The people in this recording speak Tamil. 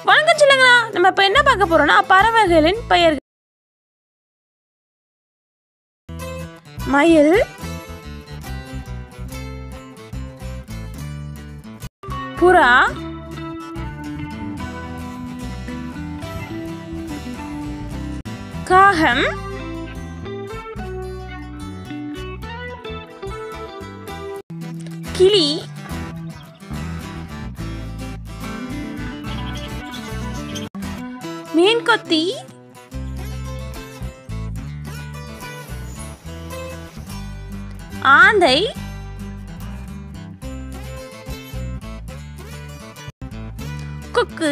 வணக்கம் சொல்லுங்களா. நம்ம இப்ப என்ன பார்க்க போறோம்னா பறவைகளின் பெயர்கள். மயில், புறா, காகம், கிளி, மீன்கொத்தி, ஆந்தை, கொக்கு,